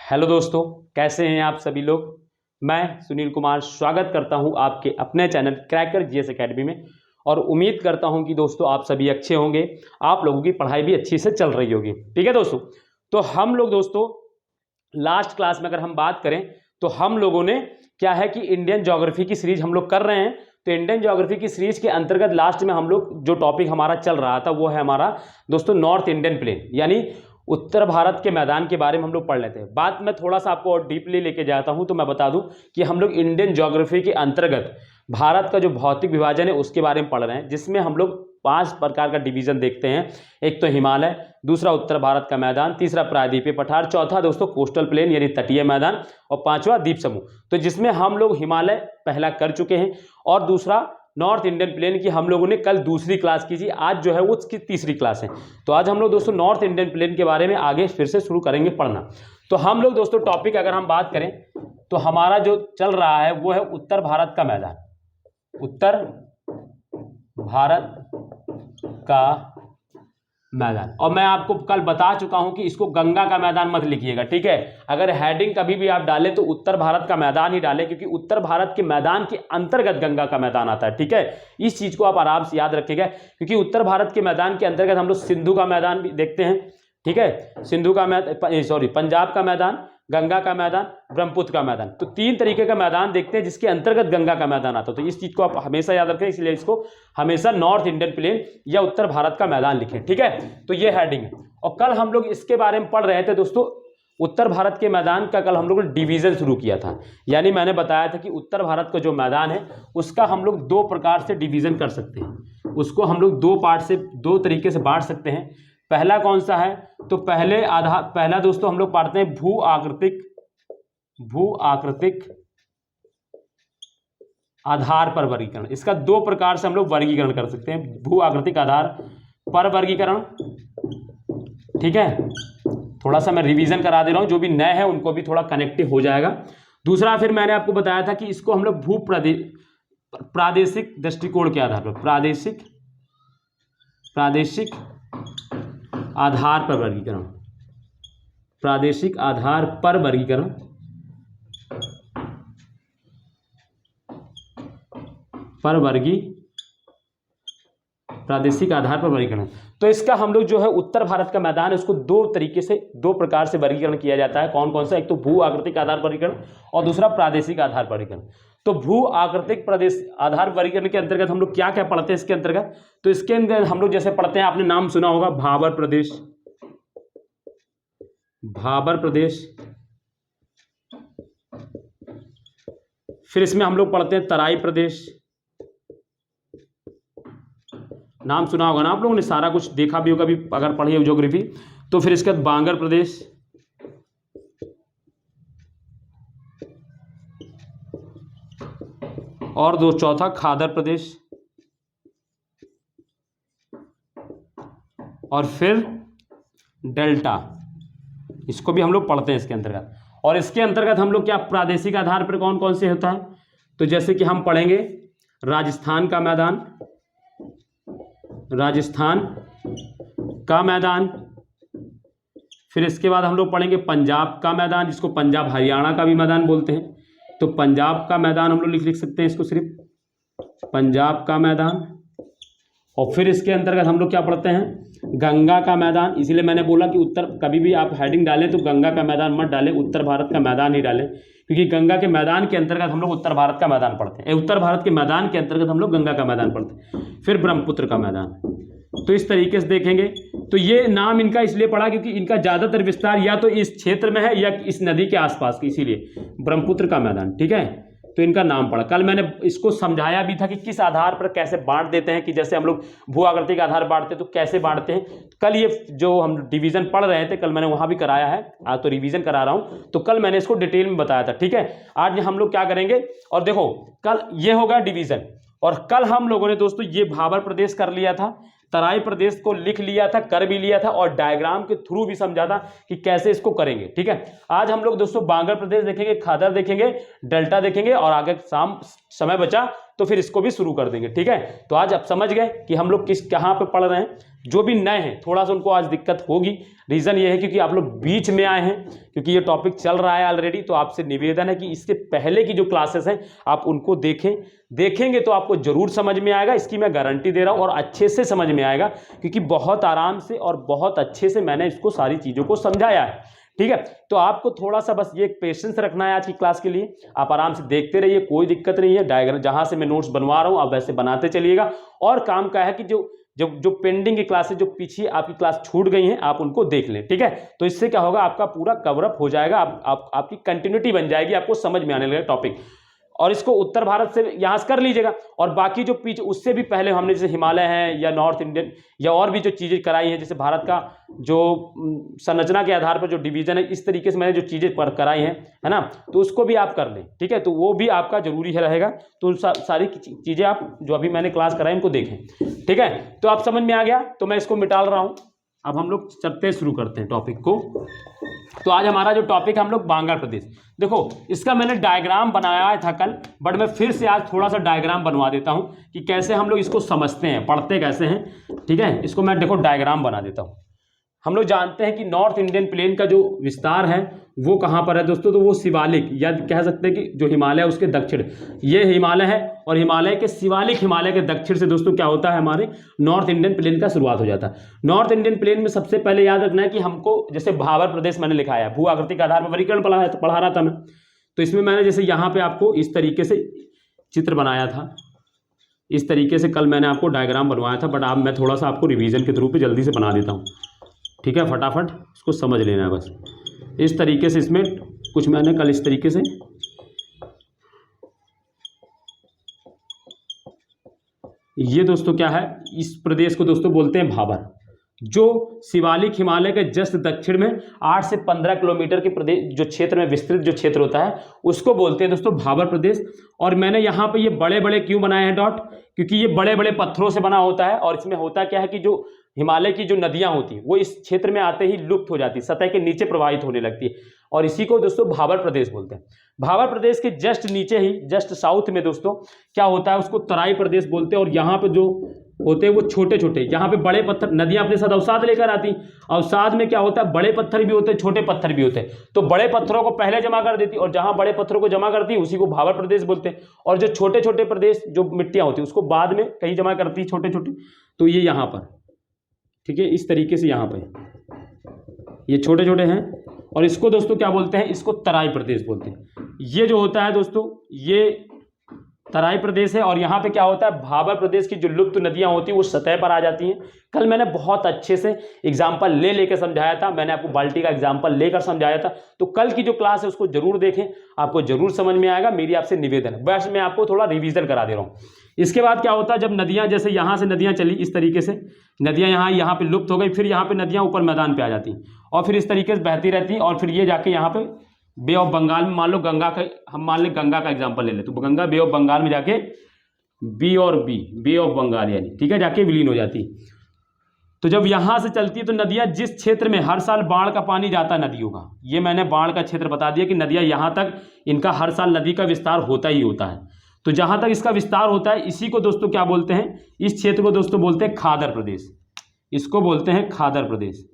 Hello दोस्तों, कैसे हैं आप सभी लोग। मैं सुनील कुमार स्वागत करता हूं आपके अपने चैनल क्रैकर जीएस एकेडमी में और उम्मीद करता हूं कि दोस्तों आप सभी अच्छे होंगे, आप लोगों की पढ़ाई भी अच्छी से चल रही होगी। ठीक है दोस्तों, तो हम लोग दोस्तों लास्ट क्लास में अगर हम बात करें तो हम लोगों ने क्या है कि इंडियन ज्योग्राफी की सीरीज हम लोग कर रहे हैं। तो इंडियन ज्योग्राफी की सीरीज के अंतर्गत लास्ट में हम लोग जो टॉपिक हमारा चल रहा था वो है हमारा दोस्तों नॉर्थ इंडियन प्लेन, यानी उत्तर भारत के मैदान के बारे में हम लोग पढ़ लेते हैं। बात मैं थोड़ा सा आपको और डीपली लेके जाता हूं तो मैं बता दूं कि हम लोग इंडियन ज्योग्राफी के अंतर्गत भारत का जो भौतिक विभाजन है उसके बारे में पढ़ रहे हैं, जिसमें हम लोग 5 प्रकार का डिवीजन देखते हैं। एक तो हिमालय, दूसरा उत्तर भारत का मैदान, तीसरा प्रायद्वीपीय पठार, चौथा दोस्तों कोस्टल प्लेन यानी तटीय मैदान और पांचवा द्वीप समूह। तो जिसमें हम लोग हिमालय पहला कर चुके हैं और दूसरा नॉर्थ इंडियन प्लेन की हम लोगों ने कल दूसरी क्लास की थी, आज जो है वो उसकी तीसरी क्लास है। तो आज हम लोग दोस्तों नॉर्थ इंडियन प्लेन के बारे में आगे फिर से शुरू करेंगे पढ़ना। तो हम लोग दोस्तों टॉपिक अगर हम बात करें तो हमारा जो चल रहा है वो है उत्तर भारत का मैदान, उत्तर भारत का मैदान। और मैं आपको कल बता चुका हूं कि इसको गंगा का मैदान मत लिखिएगा, ठीक है। अगर हेडिंग कभी भी आप डालें तो उत्तर भारत का मैदान ही डालें, क्योंकि उत्तर भारत के मैदान के अंतर्गत गंगा का मैदान आता है, ठीक है। इस चीज को आप आराम से याद रखिएगा, क्योंकि उत्तर भारत के मैदान के अंतर्गत हम लोग सिंधु का मैदान भी देखते हैं, ठीक है। सिंधु का मैदान, पंजाब का मैदान, गंगा का मैदान, ब्रह्मपुत्र का मैदान। तो 3 तरीके का मैदान देखते हैं जिसके अंतर्गत गंगा का मैदान आता है। तो इस चीज को आप हमेशा याद रखें, इसलिए इसको हमेशा नॉर्थ इंडियन प्लेन या उत्तर भारत का मैदान लिखें, ठीक है। तो ये हेडिंग है और कल हम लोग इसके बारे में पढ़ रहे थे दोस्तों। उत्तर भारत के मैदान का कल हम लोगों ने डिवीजन शुरू किया था, यानी मैंने बताया था कि उत्तर भारत का जो मैदान है उसका हम लोग 2 प्रकार से डिवीजन कर सकते हैं। उसको हम लोग 2 पार्ट से 2 तरीके से बांट सकते हैं। पहला कौन सा है, तो पहला दोस्तों हम लोग पढ़ते हैं भू आकृतिक आधार पर वर्गीकरण। इसका 2 प्रकार से हम लोग वर्गीकरण कर सकते हैं, भू आकृतिक आधार पर वर्गीकरण, ठीक है। थोड़ा सा मैं रिवीजन करा दे रहा हूं, जो भी नए हैं उनको भी थोड़ा कनेक्टिव हो जाएगा। दूसरा फिर मैंने आपको बताया था कि इसको हम लोग प्रादेशिक दृष्टिकोण के आधार पर प्रादेशिक आधार पर वर्गीकरण, प्रादेशिक आधार पर वर्गीकरण, प्रादेशिक आधार पर वर्गीकरण। तो इसका हम लोग जो है उत्तर भारत का मैदान है उसको 2 तरीके से 2 प्रकार से वर्गीकरण किया जाता है। कौन कौन सा, एक तो भू आकृतिक आधार वर्गीकरण और दूसरा प्रादेशिक आधार वर्गीकरण। तो भू आकृतिक प्रदेश आधार वर्गीकरण के अंतर्गत हम लोग क्या क्या पढ़ते हैं इसके अंतर्गत, तो इसके अंदर हम लोग जैसे पढ़ते हैं, आपने नाम सुना होगा भाबर प्रदेश, फिर इसमें हम लोग पढ़ते हैं तराई प्रदेश, नाम सुना होगा ना आप लोगों ने, सारा कुछ देखा भी होगा, भी अगर पढ़ी हो ज्योग्राफी। तो फिर इसके बाद बांगर प्रदेश, और चौथा खादर प्रदेश, और फिर डेल्टा, इसको भी हम लोग पढ़ते हैं इसके अंतर्गत। और इसके अंतर्गत हम लोग क्या प्रादेशिक आधार पर कौन कौन से होता है, तो जैसे कि हम पढ़ेंगे राजस्थान का मैदान, फिर इसके बाद हम लोग पढ़ेंगे पंजाब का मैदान, जिसको पंजाब हरियाणा का भी मैदान बोलते हैं। तो पंजाब का मैदान हम लोग लिख सकते हैं इसको, सिर्फ पंजाब का मैदान। और फिर इसके अंतर्गत हम लोग क्या पढ़ते हैं, गंगा का मैदान। इसीलिए मैंने बोला कि उत्तर, कभी भी आप हेडिंग डालें तो गंगा का मैदान मत डालें, उत्तर भारत का मैदान ही डालें, क्योंकि गंगा के मैदान के अंतर्गत हम लोग उत्तर भारत का मैदान पढ़ते हैं, उत्तर भारत के मैदान के अंतर्गत हम लोग गंगा का मैदान पढ़ते हैं। फिर ब्रह्मपुत्र का मैदान। तो इस तरीके से देखेंगे। तो ये नाम इनका इसलिए पड़ा क्योंकि इनका ज्यादातर विस्तार या तो इस क्षेत्र में है या इस नदी के आसपास, इसीलिए ब्रह्मपुत्र का मैदान, ठीक है। तो इनका नाम पड़ा। कल मैंने इसको समझाया भी था कि किस आधार पर कैसे बांट देते हैं, कि जैसे हम लोग भू आकृतिक आधार बांटते हैं तो कैसे बांटते हैं। कल ये जो हम डिवीजन पढ़ रहे थे कल मैंने वहां भी कराया है, आज तो रिवीजन करा रहा हूं, तो कल मैंने इसको डिटेल में बताया था, ठीक है। आज हम लोग क्या करेंगे, और देखो कल ये होगा डिवीजन, और कल हम लोगों ने दोस्तों ये भाबर प्रदेश कर लिया था, तराई प्रदेश को लिख लिया था, कर भी लिया था, और डायग्राम के थ्रू भी समझा था कि कैसे इसको करेंगे, ठीक है। आज हम लोग दोस्तों बांगर प्रदेश देखेंगे, खादर देखेंगे, डेल्टा देखेंगे, और आगे शाम समय बचा तो फिर इसको भी शुरू कर देंगे। ठीक है, तो आज आप समझ गए कि हम लोग कहाँ पे पढ़ रहे हैं। जो भी नए हैं थोड़ा सा उनको आज दिक्कत होगी, रीज़न ये है क्योंकि आप लोग बीच में आए हैं, क्योंकि ये टॉपिक चल रहा है ऑलरेडी। तो आपसे निवेदन है कि इससे पहले की जो क्लासेस हैं आप उनको देखेंगे तो आपको जरूर समझ में आएगा, इसकी मैं गारंटी दे रहा हूँ, और अच्छे से समझ में आएगा क्योंकि बहुत आराम से और बहुत अच्छे से मैंने इसको सारी चीज़ों को समझाया है। ठीक है, तो आपको थोड़ा सा बस ये पेशेंस रखना है आज की क्लास के लिए। आप आराम से देखते रहिए, कोई दिक्कत नहीं है। डायग्राम जहां से मैं नोट्स बनवा रहा हूं आप वैसे बनाते चलिएगा। और काम का है कि जो पेंडिंग की क्लासेस, जो पीछे आपकी क्लास छूट गई हैं, आप उनको देख लें। ठीक है, तो इससे क्या होगा, आपका पूरा कवरअप हो जाएगा, आपकी कंटिन्यूटी बन जाएगी, आपको समझ में आने लगेगा टॉपिक। और इसको उत्तर भारत से यहाँ से कर लीजिएगा, और बाकी जो पीछे उससे भी पहले हमने जैसे हिमालय है या नॉर्थ इंडियन या और भी जो चीज़ें कराई हैं, जैसे भारत का जो संरचना के आधार पर जो डिवीजन है, इस तरीके से मैंने जो चीज़ें कराई हैं, है ना, तो उसको भी आप कर लें। ठीक है, तो वो भी आपका जरूरी है रहेगा। तो सारी चीज़ें आप जो अभी मैंने क्लास कराई उनको देखें। ठीक है, तो आप समझ में आ गया, तो मैं इसको मिटाल रहा हूँ। अब हम लोग चलते शुरू करते हैं टॉपिक को। तो आज हमारा जो टॉपिक है हम लोग बांग्ला प्रदेश। देखो, इसका मैंने डायग्राम बनाया था कल, बट मैं फिर से आज थोड़ा सा डायग्राम बनवा देता हूं कि कैसे हम लोग इसको समझते हैं, पढ़ते कैसे हैं। ठीक है, इसको मैं देखो डायग्राम बना देता हूं। हम लोग जानते हैं कि नॉर्थ इंडियन प्लेन का जो विस्तार है वो कहाँ पर है दोस्तों, तो वो शिवालिक, या कह सकते हैं कि जो हिमालय है उसके दक्षिण, ये हिमालय है, और हिमालय के शिवालिक हिमालय के दक्षिण से दोस्तों क्या होता है, हमारे नॉर्थ इंडियन प्लेन का शुरुआत हो जाता है। नॉर्थ इंडियन प्लेन में सबसे पहले याद रखना है कि हमको जैसे भाबर प्रदेश मैंने लिखाया है, भू आकृति के आधार पर वर्गीकरण पढ़ा रहा था मैं, तो इसमें मैंने जैसे यहाँ पे आपको इस तरीके से चित्र बनाया था, इस तरीके से कल मैंने आपको डायग्राम बनवाया था, बट अब मैं थोड़ा सा आपको रिवीजन के थ्रू पे जल्दी से बना देता हूँ। ठीक है, फटाफट इसको समझ लेना है बस। इस तरीके से इसमें कुछ मैंने कल इस तरीके से, ये दोस्तों क्या है, इस प्रदेश को दोस्तों बोलते हैं भाबर, जो शिवालिक हिमालय के जस्ट दक्षिण में 8 से 15 किलोमीटर के प्रदेश जो क्षेत्र में विस्तृत जो क्षेत्र होता है उसको बोलते हैं दोस्तों भाबर प्रदेश। और मैंने यहाँ पे ये बड़े बड़े क्यों बनाए हैं डॉट, क्योंकि ये बड़े बड़े पत्थरों से बना होता है, और इसमें होता क्या है कि जो हिमालय की जो नदियां होती हैं वो इस क्षेत्र में आते ही लुप्त हो जाती है, सतह के नीचे प्रवाहित होने लगती है, और इसी को दोस्तों भाबर प्रदेश बोलते हैं। भाबर प्रदेश के जस्ट नीचे ही, जस्ट साउथ में दोस्तों क्या होता है, उसको तराई प्रदेश बोलते हैं। और यहाँ पे जो होते हैं वो छोटे छोटे, यहाँ पे बड़े पत्थर, नदियां अपने साथ अवसाद लेकर आती, अवसाद में क्या होता है, बड़े पत्थर भी होते हैं, छोटे पत्थर भी होते हैं, तो बड़े पत्थरों को पहले जमा कर देती, और जहां बड़े पत्थरों को जमा करती है उसी को भाबर प्रदेश बोलते हैं। और जो छोटे छोटे प्रदेश जो मिट्टियां होती है उसको बाद में कहीं जमा करती है छोटे छोटे, तो ये यहाँ पर, ठीक है, इस तरीके से यहाँ पे ये छोटे छोटे हैं, और इसको दोस्तों क्या बोलते हैं, इसको तराई प्रदेश बोलते हैं। ये जो होता है दोस्तों ये तराई प्रदेश है, और यहाँ पे क्या होता है, भाबर प्रदेश की जो लुप्त नदियाँ होती हैं वो सतह पर आ जाती हैं। कल मैंने बहुत अच्छे से एग्जाम्पल लेकर समझाया था, मैंने आपको बाल्टी का एग्जाम्पल लेकर समझाया था, तो कल की जो क्लास है उसको जरूर देखें, आपको जरूर समझ में आएगा, मेरी आपसे निवेदन है। बस मैं आपको थोड़ा रिवीजन करा दे रहा हूँ। इसके बाद क्या होता है, जब नदियाँ, जैसे यहाँ से नदियाँ चली इस तरीके से, नदियाँ यहाँ पे लुप्त हो गई, फिर यहाँ पे नदियाँ ऊपर मैदान पे आ जाती और फिर इस तरीके से बहती रहती, और फिर ये जाके यहाँ पे बे ऑफ बंगाल में, मान लो गंगा का, हम मान लें गंगा का एग्जाम्पल ले लें, तो गंगा बे ऑफ बंगाल में जाके बी और बी, बे ऑफ बंगाल यानी, ठीक है, जाके विलीन हो जाती। तो जब यहाँ से चलती है तो नदियाँ जिस क्षेत्र में हर साल बाढ़ का पानी जाता है नदियों का, ये मैंने बाढ़ का क्षेत्र बता दिया कि नदियाँ यहाँ तक, इनका हर साल नदी का विस्तार होता ही होता है। तो जहाँ तक इसका विस्तार होता है इसी को दोस्तों क्या बोलते हैं, इस क्षेत्र को दोस्तों बोलते हैं खादर प्रदेश, इसको बोलते हैं खादर प्रदेश।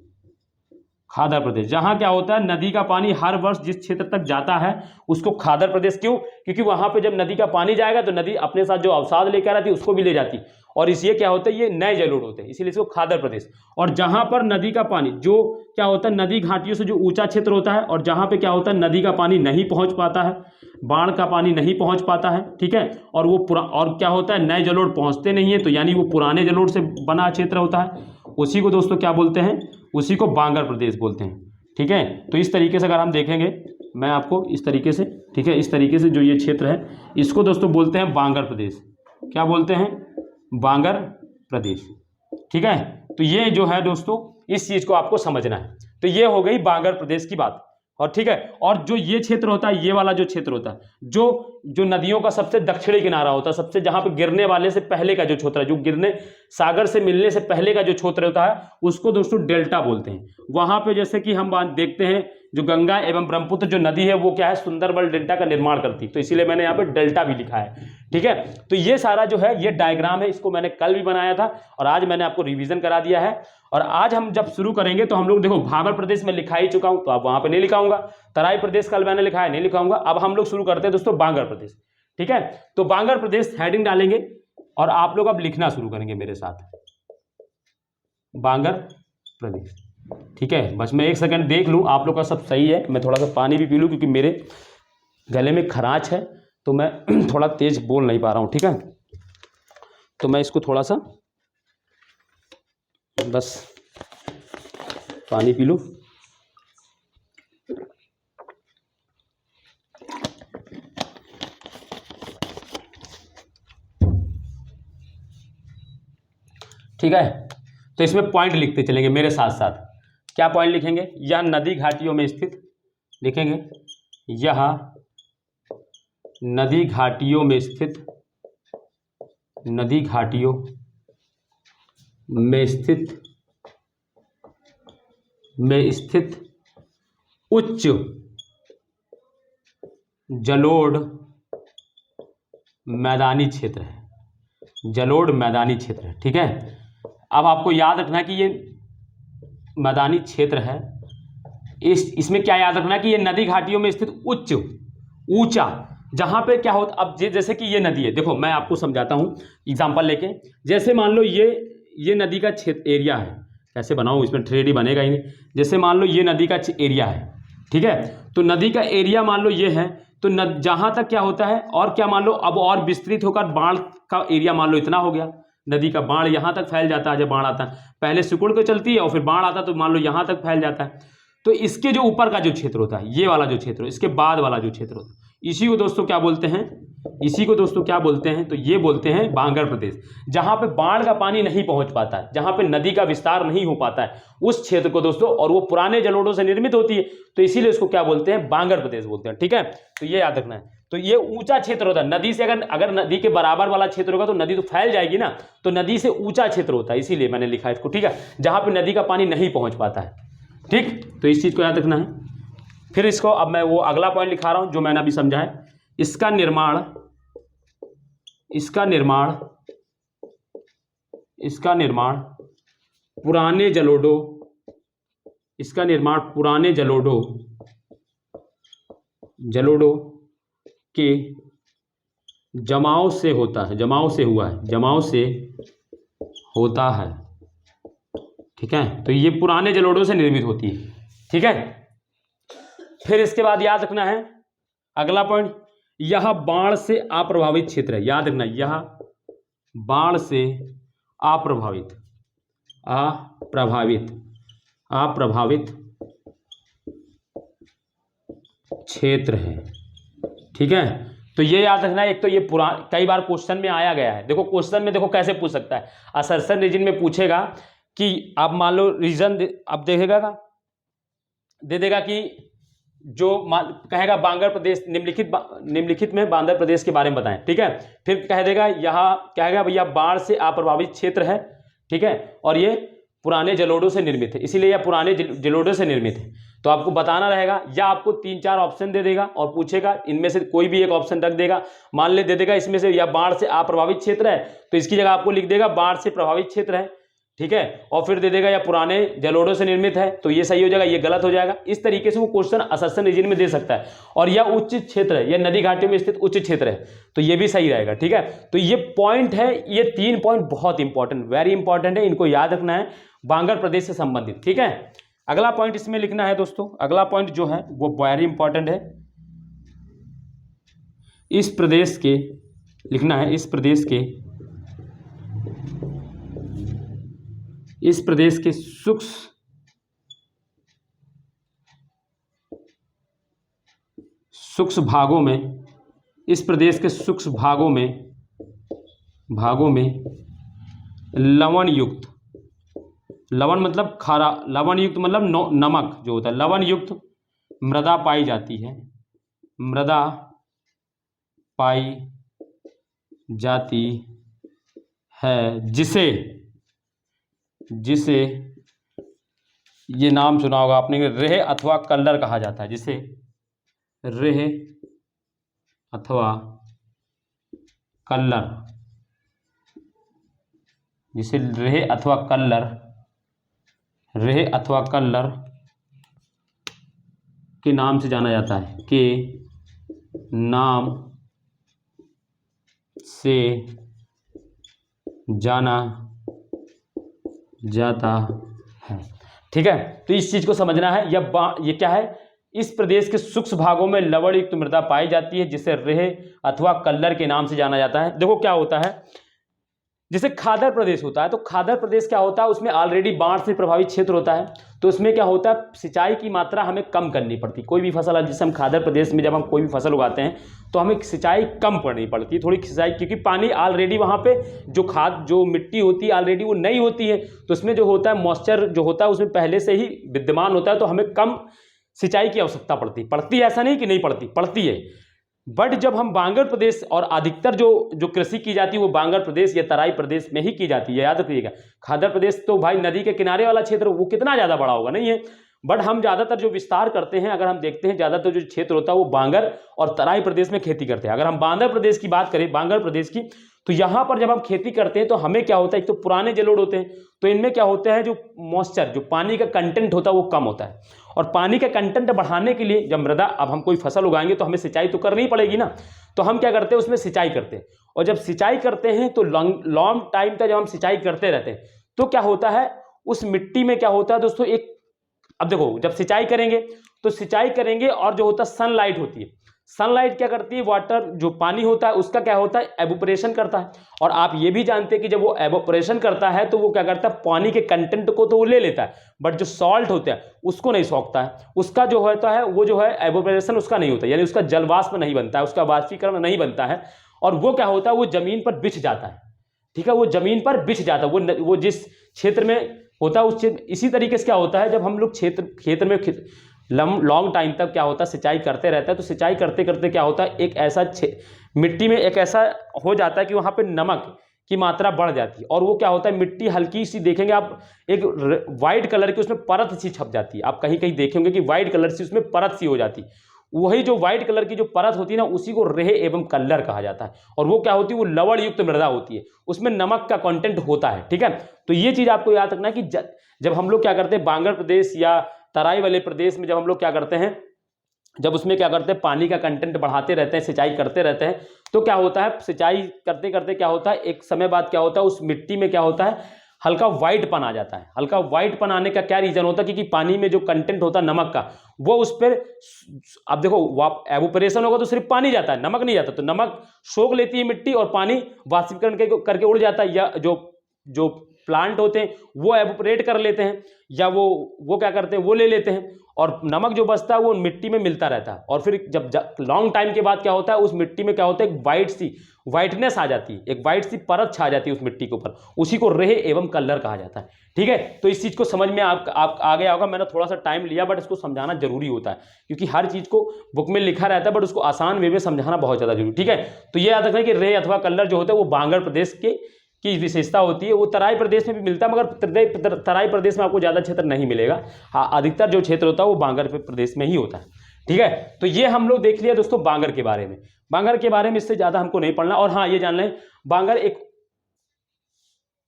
खादर प्रदेश, जहाँ क्या होता है, नदी का पानी हर वर्ष जिस क्षेत्र तक जाता है उसको खादर प्रदेश, क्यों, क्योंकि वहाँ पे जब नदी का पानी जाएगा तो नदी अपने साथ जो अवसाद लेकर आती है उसको भी ले जाती, और इसलिए क्या होता है, ये नए जलोढ़ होते हैं, इसीलिए इसको खादर प्रदेश। और जहाँ पर नदी का पानी, जो क्या होता है, नदी घाटियों से जो ऊंचा क्षेत्र होता है, और जहाँ पे क्या होता है, नदी का पानी नहीं पहुँच पाता है, बाढ़ का पानी नहीं पहुँच पाता है, ठीक है, और वो और क्या होता है, नए जलोढ़ पहुँचते नहीं है, तो यानी वो पुराने जलोढ़ से बना क्षेत्र होता है, उसी को दोस्तों क्या बोलते हैं, उसी को बांगर प्रदेश बोलते हैं। ठीक है, तो इस तरीके से अगर हम देखेंगे, मैं आपको इस तरीके से, ठीक है, इस तरीके से जो ये क्षेत्र है इसको दोस्तों बोलते हैं बांगर प्रदेश। क्या बोलते हैं, बांगर प्रदेश। ठीक है, तो ये जो है दोस्तों इस चीज को आपको समझना है। तो ये हो गई बांगर प्रदेश की बात। और ठीक है, और जो ये क्षेत्र होता है, ये वाला जो क्षेत्र होता है, जो नदियों का सबसे दक्षिणी किनारा होता है, सबसे जहां पे गिरने वाले से पहले का जो क्षेत्र है, जो गिरने सागर से मिलने से पहले का जो क्षेत्र होता है उसको दोस्तों डेल्टा बोलते हैं। वहां पे जैसे कि हम देखते हैं जो गंगा एवं ब्रह्मपुत्र जो नदी है वो क्या है, सुंदरबन डेल्टा का निर्माण करती है, तो इसीलिए मैंने यहाँ पे डेल्टा भी लिखा है। ठीक है, तो ये सारा जो है ये डायग्राम है, इसको मैंने कल भी बनाया था और आज मैंने आपको रिवीजन करा दिया है। और आज हम जब शुरू करेंगे तो हम लोग देखो भाबर प्रदेश में लिखा ही चुका हूं, तो आप वहां पे नहीं लिखाऊंगा। तराई प्रदेश कल मैंने लिखा है, नहीं लिखाऊंगा। अब हम लोग शुरू करते हैं दोस्तों बांगर प्रदेश। ठीक है, तो बांगर प्रदेश हेडिंग डालेंगे और आप लोग अब लिखना शुरू करेंगे मेरे साथ, बांगर प्रदेश। ठीक है, बस मैं एक सेकंड देख लूं आप लोग का सब सही है, मैं थोड़ा सा पानी भी पी लूं क्योंकि मेरे गले में खरांच है तो मैं थोड़ा तेज बोल नहीं पा रहा हूं। ठीक है, तो मैं इसको थोड़ा सा बस पानी पी लूं। ठीक है, तो इसमें पॉइंट लिखते चलेंगे मेरे साथ साथ। क्या पॉइंट लिखेंगे? यह नदी घाटियों में स्थित, लिखेंगे यह नदी घाटियों में स्थित, नदी घाटियों में स्थित उच्च जलोढ़ मैदानी क्षेत्र है, जलोढ़ मैदानी क्षेत्र है। ठीक है, अब आपको याद रखना कि ये मैदानी क्षेत्र है, इसमें क्या याद रखना कि ये नदी घाटियों में स्थित उच्च, ऊंचा, जहां पे क्या होता, अब जैसे कि ये नदी है, देखो मैं आपको समझाता हूं एग्जांपल लेके। जैसे मान लो ये नदी का क्षेत्र एरिया है, कैसे बनाऊं, इसमें 3D बनेगा ही नहीं। जैसे मान लो ये नदी का एरिया है, ठीक है, तो नदी का एरिया मान लो ये है, तो जहां तक क्या होता है, और क्या मान लो अब और विस्तृत होकर बाढ़ का एरिया मान लो इतना हो गया, नदी का बाढ़ यहां तक फैल जाता है। जब बाढ़ आता है पहले सिकुड़ के चलती है और फिर बाढ़ आता है तो मान लो यहां तक फैल जाता है। तो इसके जो ऊपर का जो क्षेत्र होता है, ये वाला जो क्षेत्र, इसके बाद वाला जो क्षेत्र होता है, इसी को दोस्तों क्या बोलते हैं, इसी को दोस्तों क्या बोलते हैं, तो ये बोलते हैं बांगर प्रदेश। जहां पे बाढ़ का पानी नहीं पहुंच पाता है, जहां पे नदी का विस्तार नहीं हो पाता है, उस क्षेत्र को दोस्तों, और वो पुराने जलोढ़ों से निर्मित होती है, तो इसीलिए इसको क्या बोलते हैं, बांगर प्रदेश बोलते हैं। ठीक है, तो ये याद रखना है। तो ये ऊंचा क्षेत्र होता है, नदी से अगर नदी के बराबर वाला क्षेत्र होगा तो नदी तो फैल जाएगी ना, तो नदी से ऊंचा क्षेत्र होता है, इसीलिए मैंने लिखा है इसको। ठीक है, जहां पे नदी का पानी नहीं पहुंच पाता है। ठीक, तो इस चीज को याद रखना है। फिर इसको अब मैं वो अगला पॉइंट लिखा रहा हूं जो मैंने अभी समझा है। इसका निर्माण पुराने जलोढ़ों, इसका निर्माण पुराने जलोढ़ों के जमाव से होता है, जमाव से होता है। ठीक है, तो ये पुराने जलोढ़ों से निर्मित होती है। ठीक है, फिर इसके बाद याद रखना है अगला पॉइंट, यह बाढ़ से अप्रभावित क्षेत्र है। याद रखना, यह बाढ़ से अप्रभावित क्षेत्र है। ठीक है, तो ये याद रखना है। एक तो ये कई बार क्वेश्चन में आया गया है। देखो क्वेश्चन में देखो कैसे पूछ सकता है, असर्शन रीजन में पूछेगा कि आप मान लो रीजन अब देखेगा, दे देगा कि जो कहेगा बांगर प्रदेश, निम्नलिखित में बांगर प्रदेश के बारे में बताएं। ठीक है, फिर कह देगा यहाँ कहेगा भैया बाढ़ से अप्रभावित क्षेत्र है। ठीक है, और ये पुराने जलोढ़ों से निर्मित है, इसीलिए यह पुराने जलोढ़ों से निर्मित है। तो आपको बताना रहेगा, या आपको 3-4 ऑप्शन दे देगा और पूछेगा इनमें से कोई भी एक ऑप्शन रख देगा। मान ले दे देगा इसमें से या बाढ़ से अप्रभावित क्षेत्र है, तो इसकी जगह आपको लिख देगा बाढ़ से प्रभावित क्षेत्र है। ठीक है, और फिर दे देगा या पुराने जलोढ़ों से निर्मित है, तो ये सही हो जाएगा, ये गलत हो जाएगा। इस तरीके से वो क्वेश्चन असर्शन रीजन में दे सकता है। और यह उच्च क्षेत्र है, यह नदी घाटियों में स्थित उच्च क्षेत्र है, तो ये भी सही रहेगा। ठीक है, तो ये पॉइंट है, ये 3 पॉइंट बहुत इंपॉर्टेंट, वेरी इंपॉर्टेंट है, इनको याद रखना है बांगर प्रदेश से संबंधित। ठीक है, अगला पॉइंट इसमें लिखना है दोस्तों, अगला पॉइंट जो है वो वेरी इंपॉर्टेंट है। इस प्रदेश के लिखना है, इस प्रदेश के सूक्ष्म भागों में, इस प्रदेश के सूक्ष्म भागों में लवण युक्त, लवण मतलब खारा, लवण युक्त मतलब नमक जो होता है, लवण युक्त मृदा पाई जाती है, मृदा पाई जाती है, जिसे ये नाम सुना होगा आपने, रेह अथवा कल्लर कहा जाता है, जिसे रेह अथवा कल्लर, जिसे रेह अथवा कल्लर, रेह अथवा कल्लर के नाम से जाना जाता है, के नाम से जाना जाता है। ठीक है, तो इस चीज को समझना है। ये क्या है, इस प्रदेश के सूक्ष्म भागों में लवण युक्त मृदा पाई जाती है, जिसे रेह अथवा कल्लर के नाम से जाना जाता है। देखो क्या होता है, जैसे खादर प्रदेश होता है, तो खादर प्रदेश क्या होता है, उसमें ऑलरेडी बाढ़ से प्रभावित क्षेत्र होता है, तो उसमें क्या होता है, सिंचाई की मात्रा हमें कम करनी पड़ती। कोई भी फसल, जैसे हम खादर प्रदेश में जब हम कोई भी फसल उगाते हैं तो हमें सिंचाई कम करनी पड़ती है, थोड़ी सिंचाई, क्योंकि पानी ऑलरेडी वहाँ पे जो मिट्टी होती है ऑलरेडी वो नहीं होती है, तो उसमें जो होता है मॉइस्चर जो होता है उसमें पहले से ही विद्यमान होता है, तो हमें कम सिंचाई की आवश्यकता पड़ती है। ऐसा नहीं कि नहीं पड़ती है। बट जब हम बांगर प्रदेश, और अधिकतर जो कृषि की जाती है वो बांगर प्रदेश या तराई प्रदेश में ही की जाती है, याद रखिएगा। खादर प्रदेश तो भाई नदी के किनारे वाला क्षेत्र, वो कितना ज़्यादा बड़ा होगा, नहीं है। बट हम ज़्यादातर जो विस्तार करते हैं, अगर हम देखते हैं ज़्यादातर जो क्षेत्र होता है वो बांगर और तराई प्रदेश में खेती करते हैं। अगर हम बांगर प्रदेश की बात करें, बांगर प्रदेश की, तो यहाँ पर जब हम खेती करते हैं तो हमें क्या होता है, एक तो पुराने जलोढ़ होते हैं, तो इनमें क्या होता है, जो मॉइस्चर, जो पानी का कंटेंट होता है वो कम होता है, और पानी का कंटेंट बढ़ाने के लिए जब मृदा, अब हम कोई फसल उगाएंगे तो हमें सिंचाई तो करनी ही पड़ेगी ना, तो हम क्या करते हैं, उसमें सिंचाई करते हैं। और जब सिंचाई करते हैं तो लॉन्ग टाइम तक जब हम सिंचाई करते रहते हैं तो क्या होता है, उस मिट्टी में क्या होता है दोस्तों, एक, अब देखो जब सिंचाई करेंगे और जो होता है सनलाइट होती है, सनलाइट क्या करती है, वाटर जो पानी होता है उसका क्या होता है, एवोपरेशन करता है। और आप ये भी जानते हैं कि जब वो एवोपरेशन करता है तो वो क्या करता है, पानी के कंटेंट को तो वो ले लेता है, बट जो सॉल्ट होता है उसको नहीं सोखता है, उसका जो होता है वो जो है एवोपरेशन उसका नहीं होता, यानी उसका जलवाष्प नहीं बनता है, उसका वाष्पीकरण नहीं बनता है, और वो क्या होता है, वो जमीन पर बिछ जाता है। ठीक है, वो जमीन पर बिछ जाता है, वो जिस क्षेत्र में होता है उस क्षेत्र। इसी तरीके से क्या होता है, जब हम लोग खेत में लॉन्ग टाइम तक क्या होता है, सिंचाई करते रहता है, तो सिंचाई करते करते क्या होता है, एक ऐसा मिट्टी में एक ऐसा हो जाता है कि वहाँ पे नमक की मात्रा बढ़ जाती है, और वो क्या होता है, मिट्टी हल्की सी, देखेंगे आप, एक वाइट कलर की उसमें परत सी छप जाती है। आप कहीं कहीं देखेंगे कि वाइट कलर सी उसमें परत सी हो जाती है, वही जो व्हाइट कलर की जो परत होती है ना, उसी को रेह एवं कल्लर कहा जाता है। और वो क्या होती है, वो लवण युक्त मृदा होती है, उसमें नमक का कंटेंट होता है। ठीक है, तो ये चीज आपको याद रखना है कि जब हम लोग क्या करते हैं, बांगर प्रदेश या तराई वाले प्रदेश में जब हम लोग क्या करते हैं, जब उसमें क्या करते हैं, पानी का कंटेंट बढ़ाते रहते हैं, सिंचाई करते रहते हैं, तो क्या होता है, सिंचाई करते करते क्या होता है, एक समय बाद क्या होता है, उस मिट्टी में क्या होता है, हल्का वाइटपन आ जाता है। हल्का वाइटपन आने का क्या रीजन होता है, क्योंकि पानी में जो कंटेंट होता है नमक का, वो उस पर, अब देखो एवोपरेशन होगा तो सिर्फ पानी जाता है, नमक नहीं जाता, तो नमक सोख लेती है मिट्टी और पानी वाष्पीकरण करके उड़ जाता है, या जो प्लांट होते हैं वो एवोपरेट कर लेते हैं, या वो क्या करते हैं, वो ले लेते हैं, और नमक जो बचता है वो मिट्टी में मिलता रहता है। और फिर जब लॉन्ग टाइम के बाद क्या होता है, उस मिट्टी में क्या होता है, एक वाइटनेस आ जाती है, एक वाइट सी परत छा जाती है उस मिट्टी के ऊपर, उसी को रेह एवं कल्लर कहा जाता है। ठीक है, तो इस चीज को समझ में आप आ गया होगा। मैंने थोड़ा सा टाइम लिया, बट इसको समझाना जरूरी होता है, क्योंकि हर चीज को बुक में लिखा रहता है, बट उसको आसान वे में समझाना बहुत ज्यादा जरूरी। ठीक है, तो ये याद रखना कि रेह अथवा कल्लर जो होता है वो बांगर प्रदेश की विशेषता होती है। वो तराई प्रदेश में भी मिलता है, मगर तराई प्रदेश में आपको ज़्यादा क्षेत्र नहीं मिलेगा। हाँ, अधिकतर जो क्षेत्र होता है वो बांगर प्रदेश में ही होता है। ठीक है, तो ये हम लोग देख लिया दोस्तों बांगर के बारे में। बांगर के बारे में इससे ज़्यादा हमको नहीं पढ़ना। और हाँ, ये जान लें, बांगर एक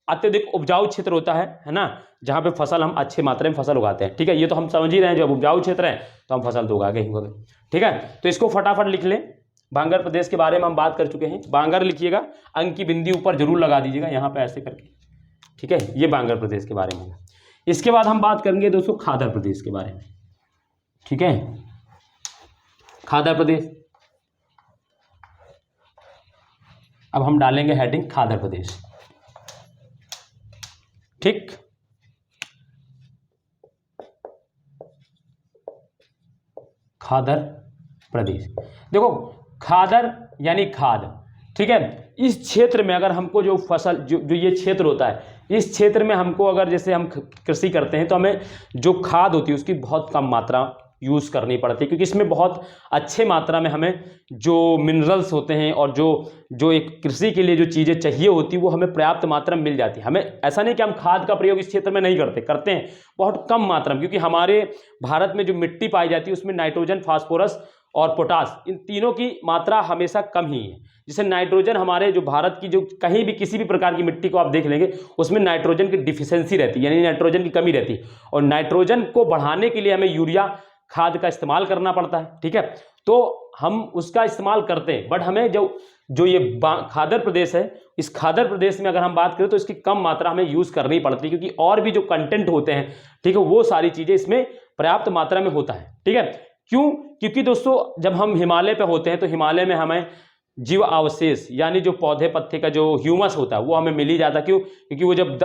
अत्यधिक उपजाऊ क्षेत्र होता है ना, जहाँ पे फसल हम अच्छे मात्रा में फसल उगाते हैं। ठीक है, ये तो हम समझ ही रहे हैं, जब उपजाऊ क्षेत्र है तो हम फसल तो उगाएंगे ही। ठीक है, तो इसको फटाफट लिख लें। बांगर प्रदेश के बारे में हम बात कर चुके हैं। बांगर लिखिएगा, अंक की बिंदी ऊपर जरूर लगा दीजिएगा यहाँ पे ऐसे करके। ठीक है, ये बांगर प्रदेश के बारे में। इसके बाद हम बात करेंगे दोस्तों खादर प्रदेश के बारे में। ठीक है, खादर प्रदेश, अब हम डालेंगे हेडिंग खादर प्रदेश। ठीक, खादर प्रदेश। देखो, खादर यानी खाद। ठीक है, इस क्षेत्र में अगर हमको जो फसल जो ये क्षेत्र होता है, इस क्षेत्र में हमको अगर जैसे हम कृषि करते हैं तो हमें जो खाद होती है उसकी बहुत कम मात्रा यूज़ करनी पड़ती है, क्योंकि इसमें बहुत अच्छे मात्रा में हमें जो मिनरल्स होते हैं और जो एक कृषि के लिए जो चीज़ें चाहिए होती वो हमें पर्याप्त मात्रा में मिल जाती है। हमें ऐसा नहीं कि हम खाद का प्रयोग इस क्षेत्र में नहीं करते हैं, बहुत कम मात्रा में, क्योंकि हमारे भारत में जो मिट्टी पाई जाती है उसमें नाइट्रोजन, फास्फोरस और पोटास, इन तीनों की मात्रा हमेशा कम ही है। जैसे नाइट्रोजन हमारे जो भारत की जो कहीं भी किसी भी प्रकार की मिट्टी को आप देख लेंगे उसमें नाइट्रोजन की डिफिशियंसी रहती है, यानी नाइट्रोजन की कमी रहती है, और नाइट्रोजन को बढ़ाने के लिए हमें यूरिया खाद का इस्तेमाल करना पड़ता है। ठीक है, तो हम उसका इस्तेमाल करते हैं, बट हमें जो ये खादर प्रदेश है, इस खादर प्रदेश में अगर हम बात करें तो इसकी कम मात्रा हमें यूज़ करनी पड़ती है, क्योंकि और भी जो कंटेंट होते हैं, ठीक है, वो सारी चीज़ें इसमें पर्याप्त मात्रा में होता है। ठीक है, क्यों? क्योंकि दोस्तों जब हम हिमालय पे होते हैं तो हिमालय में हमें जीव अवशेष यानी जो पौधे पत्ते का जो ह्यूमस होता है वो हमें मिल ही जाता है। क्यों? क्योंकि वो जब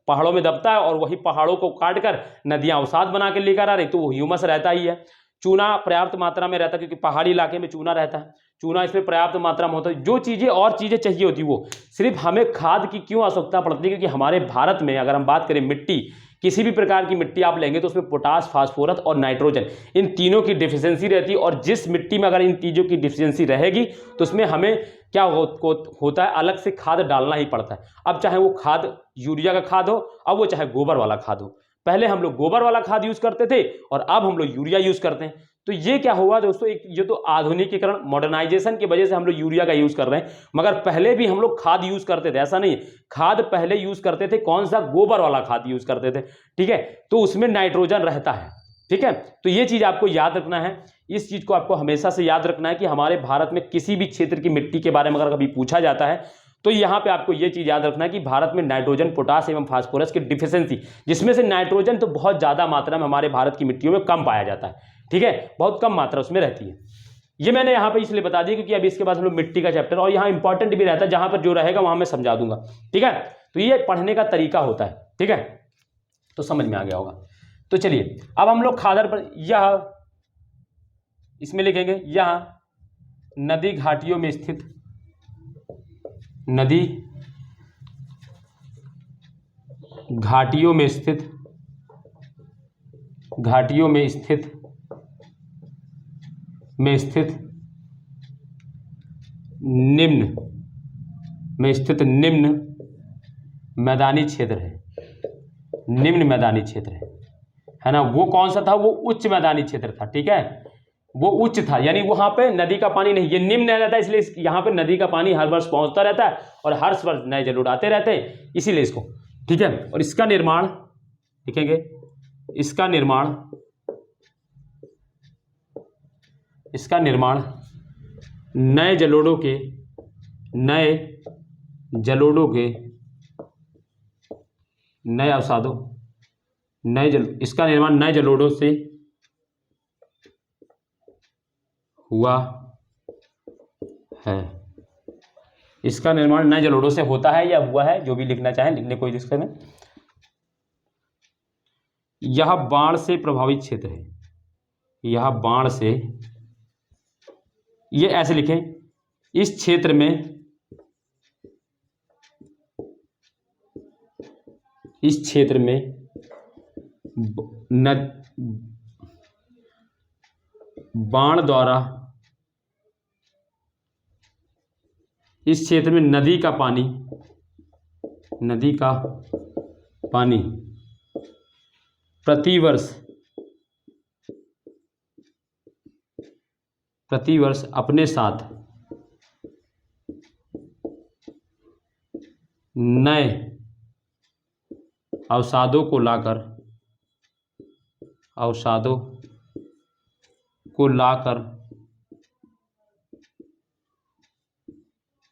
पहाड़ों में दबता है और वही पहाड़ों को काट कर नदियाँ अवसाद बना के लेकर आ रही, तो वो ह्यूमस रहता ही है। चूना पर्याप्त मात्रा में रहता है, क्योंकि पहाड़ी इलाके में चूना रहता है, चूना इसमें पर्याप्त मात्रा में होता है। जो चीज़ें और चीज़ें चाहिए होती वो सिर्फ हमें खाद की क्यों आवश्यकता पड़ती है? क्योंकि हमारे भारत में अगर हम बात करें मिट्टी, किसी भी प्रकार की मिट्टी आप लेंगे तो उसमें पोटास, फास्फोरस और नाइट्रोजन, इन तीनों की डिफिशियंसी रहती है, और जिस मिट्टी में अगर इन चीज़ों की डिफिशियंसी रहेगी तो उसमें हमें क्या होता है, अलग से खाद डालना ही पड़ता है। अब चाहे वो खाद यूरिया का खाद हो, अब वो चाहे गोबर वाला खाद हो। पहले हम लोग गोबर वाला खाद यूज़ करते थे और अब हम लोग यूरिया यूज़ करते हैं। तो ये क्या हुआ दोस्तों, एक ये तो आधुनिकीकरण, मॉडर्नाइजेशन की वजह से हम लोग यूरिया का यूज़ कर रहे हैं, मगर पहले भी हम लोग खाद यूज़ करते थे, ऐसा नहीं है। खाद पहले यूज़ करते थे, कौन सा? गोबर वाला खाद यूज़ करते थे। ठीक है, तो उसमें नाइट्रोजन रहता है। ठीक है, तो ये चीज़ आपको याद रखना है, इस चीज़ को आपको हमेशा से याद रखना है कि हमारे भारत में किसी भी क्षेत्र की मिट्टी के बारे में अगर कभी पूछा जाता है तो यहाँ पे आपको ये चीज़ याद रखना है कि भारत में नाइट्रोजन, पोटास एवं फास्फोरस की डिफिशियंसी, जिसमें से नाइट्रोजन तो बहुत ज़्यादा मात्रा में हमारे भारत की मिट्टियों में कम पाया जाता है। ठीक है, बहुत कम मात्रा उसमें रहती है। ये मैंने यहाँ पे इसलिए बता दिया क्योंकि अभी इसके बाद हम लोग मिट्टी का चैप्टर, और यहाँ इंपॉर्टेंट भी रहता है, जहाँ पर जो रहेगा वहाँ मैं समझा दूंगा। ठीक है, तो ये पढ़ने का तरीका होता है। ठीक है, तो समझ में आ गया होगा। तो चलिए अब हम लोग खादर पर, यह इसमें लिखेंगे, यह नदी घाटियों में स्थित, नदी घाटियों में स्थित, घाटियों में स्थित निम्न मैदानी क्षेत्र है। निम्न मैदानी क्षेत्र है ना। वो कौन सा था? वो उच्च मैदानी क्षेत्र था। ठीक है, वो उच्च था, यानी वहां पे नदी का पानी नहीं, ये निम्न रहता है, इसलिए यहाँ पे नदी का पानी हर वर्ष पहुंचता रहता है और हर वर्ष नए जल आते रहते हैं, इसीलिए इसको। ठीक है, और इसका निर्माण लिखेंगे, इसका निर्माण नए जलोढ़ों के नए अवसादों, इसका निर्माण नए जलोढ़ों से हुआ है। इसका निर्माण नए जलोढ़ों से होता है या हुआ है, जो भी लिखना चाहें लिखने, कोई दिक्कत नहीं। यह बाढ़ से प्रभावित क्षेत्र है, यह बाढ़ से, ये ऐसे लिखें, इस क्षेत्र में बाढ़ द्वारा, इस क्षेत्र में नदी का पानी प्रतिवर्ष अपने साथ नए अवसादों को लाकर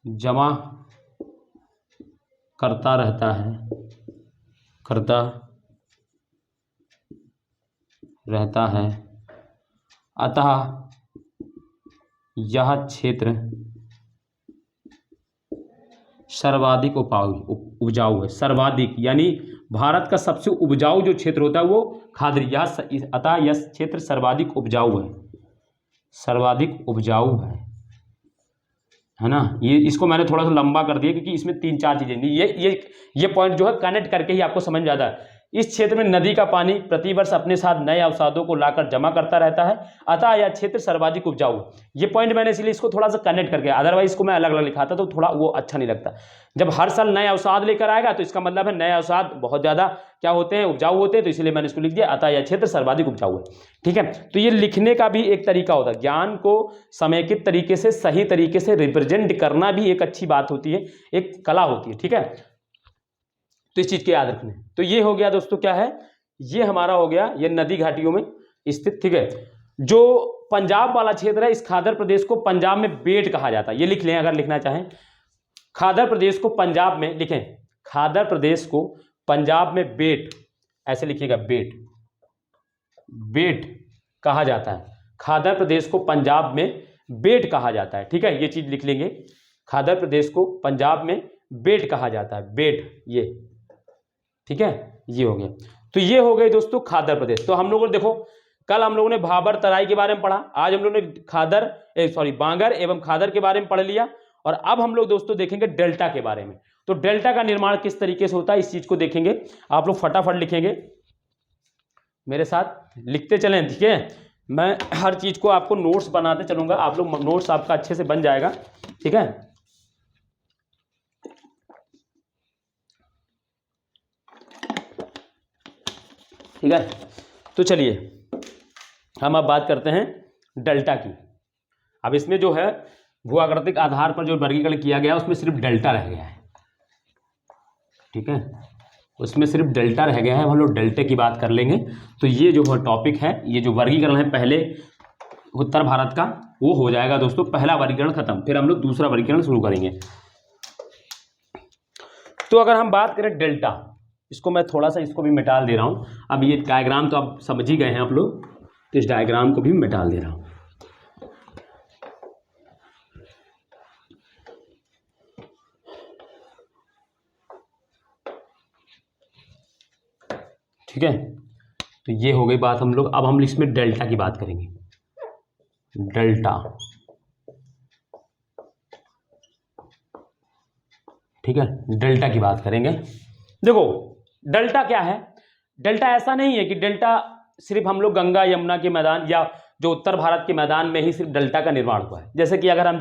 जमा करता रहता है। अतः यह क्षेत्र सर्वाधिक उपजाऊ है। सर्वाधिक यानी भारत का सबसे उपजाऊ जो क्षेत्र होता है वो खादरी, अतः यह क्षेत्र सर्वाधिक उपजाऊ है ना। ये इसको मैंने थोड़ा सा लंबा कर दिया क्योंकि इसमें 3-4 चीजें नहीं, ये पॉइंट जो है कनेक्ट करके ही आपको समझ में आता है इस क्षेत्र में नदी का पानी प्रतिवर्ष अपने साथ नए अवसादों को लाकर जमा करता रहता है, अतः यह क्षेत्र सर्वाधिक उपजाऊ। ये पॉइंट मैंने इसलिए इसको थोड़ा सा कनेक्ट करके, अदरवाइज इसको मैं अलग अलग लिखाता तो थोड़ा वो अच्छा नहीं लगता। जब हर साल नए अवसाद लेकर आएगा तो इसका मतलब है नए अवसाद बहुत ज़्यादा क्या होते हैं, उपजाऊ होते हैं, तो इसलिए मैंने इसको लिख दिया, अतः यह क्षेत्र सर्वाधिक उपजाऊ है। ठीक है, तो ये लिखने का भी एक तरीका होता है, ज्ञान को समेकित तरीके से सही तरीके से रिप्रेजेंट करना भी एक अच्छी बात होती है, एक कला होती है। ठीक है, तो इस चीज के याद रखने। तो ये हो गया दोस्तों, क्या है, ये हमारा हो गया, ये नदी घाटियों में स्थित। ठीक है, जो पंजाब वाला क्षेत्र है, इस खादर प्रदेश को पंजाब में बेट कहा जाता है, ये लिख लें अगर लिखना चाहें। खादर प्रदेश को पंजाब में लिखें, खादर प्रदेश को पंजाब में बेट, ऐसे लिखिएगा, बेट, बेट कहा जाता है। खादर प्रदेश को पंजाब में बेट कहा जाता है। ठीक है, ये चीज लिख लेंगे, खादर प्रदेश को पंजाब में बेट कहा जाता है, बेट, ये ठीक है, ये हो गया। तो ये हो गए दोस्तों खादर प्रदेश। तो हम लोगों ने देखो, कल हम लोगों ने भाबर तराई के बारे में पढ़ा, आज हम लोगों ने बांगर एवं खादर के बारे में पढ़ लिया, और अब हम लोग दोस्तों देखेंगे डेल्टा के बारे में। तो डेल्टा का निर्माण किस तरीके से होता है, इस चीज को देखेंगे। आप लोग फटाफट लिखेंगे, मेरे साथ लिखते चलें। ठीक है, मैं हर चीज को आपको नोट्स बनाते चलूंगा, आप लोग नोट्स आपका अच्छे से बन जाएगा। ठीक है, ठीक है, तो चलिए हम अब बात करते हैं डेल्टा की। अब इसमें जो है भूआकृतिक आधार पर जो वर्गीकरण किया गया उसमें सिर्फ डेल्टा रह गया है। ठीक है, उसमें सिर्फ डेल्टा रह गया है, हम लोग डेल्टा की बात कर लेंगे। तो ये जो टॉपिक है, ये जो वर्गीकरण है पहले उत्तर भारत का, वो हो जाएगा दोस्तों, पहला वर्गीकरण खत्म, फिर हम लोग दूसरा वर्गीकरण शुरू करेंगे। तो अगर हम बात करें डेल्टा, इसको मैं थोड़ा सा इसको भी मिटा दे रहा हूं। अब ये डायग्राम तो आप समझ ही गए हैं आप लोग, तो इस डायग्राम को भी मिटा दे रहा हूं। ठीक है, तो ये हो गई बात हम लोग। अब हम इसमें डेल्टा की बात करेंगे, डेल्टा। ठीक है, डेल्टा की बात करेंगे। देखो डेल्टा क्या है, डेल्टा ऐसा नहीं है कि डेल्टा सिर्फ हम लोग गंगा यमुना के मैदान या जो उत्तर भारत के मैदान में ही सिर्फ डेल्टा का निर्माण हुआ है। जैसे कि अगर हम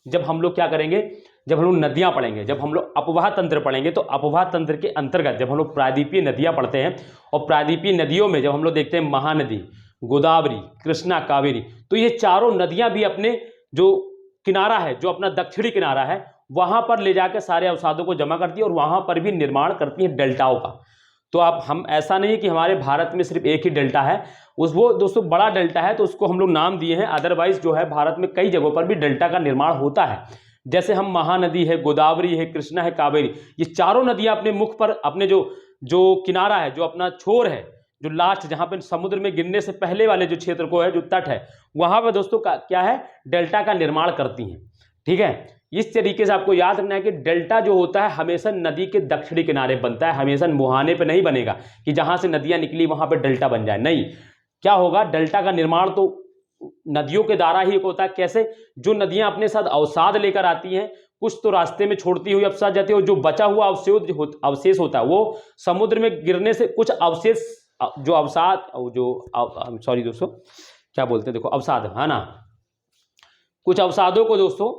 जब हम लोग क्या करेंगे, जब हम लोग नदियां पढ़ेंगे, जब हम लोग अपवाह तंत्र पढ़ेंगे, तो अपवाह तंत्र के अंतर्गत जब हम लोग प्रायद्वीपीय नदियां पढ़ते हैं, और प्रायद्वीपीय नदियों में जब हम लोग देखते हैं महानदी, गोदावरी, कृष्णा, कावेरी, तो ये चारों नदियां भी अपने जो किनारा है, जो अपना दक्षिणी किनारा है, वहां पर ले जाकर सारे अवसादों को जमा करती है और वहां पर भी निर्माण करती है डेल्टाओं का। तो आप हम ऐसा नहीं कि हमारे भारत में सिर्फ एक ही डेल्टा है, वो दोस्तों बड़ा डेल्टा है तो उसको हम लोग नाम दिए हैं, अदरवाइज जो है भारत में कई जगहों पर भी डेल्टा का निर्माण होता है। जैसे हम महानदी है, गोदावरी है, कृष्णा है, कावेरी, ये चारों नदियां अपने मुख पर अपने जो किनारा है, जो अपना छोर है, जो लास्ट जहां पे समुद्र में गिरने से पहले वाले जो क्षेत्र को है, जो तट है, वहां पर दोस्तों क्या है, डेल्टा का निर्माण करती हैं। ठीक है, इस तरीके से आपको याद रखना है कि डेल्टा जो होता है हमेशा नदी के दक्षिणी किनारे बनता है, हमेशा मुहाने पे नहीं बनेगा कि जहां से नदियां निकली वहां पे डेल्टा बन जाए, नहीं। क्या होगा, डेल्टा का निर्माण तो नदियों के द्वारा ही होता है। कैसे, जो नदियां अपने साथ अवसाद लेकर आती हैं, कुछ तो रास्ते में छोड़ती हुई अवसाद जाती है, और जो बचा हुआ अवशेष होता है वो समुद्र में गिरने से कुछ अवशेष, जो अवसाद, सॉरी दोस्तों क्या बोलते हैं, देखो अवसाद है ना, कुछ अवसादों को दोस्तों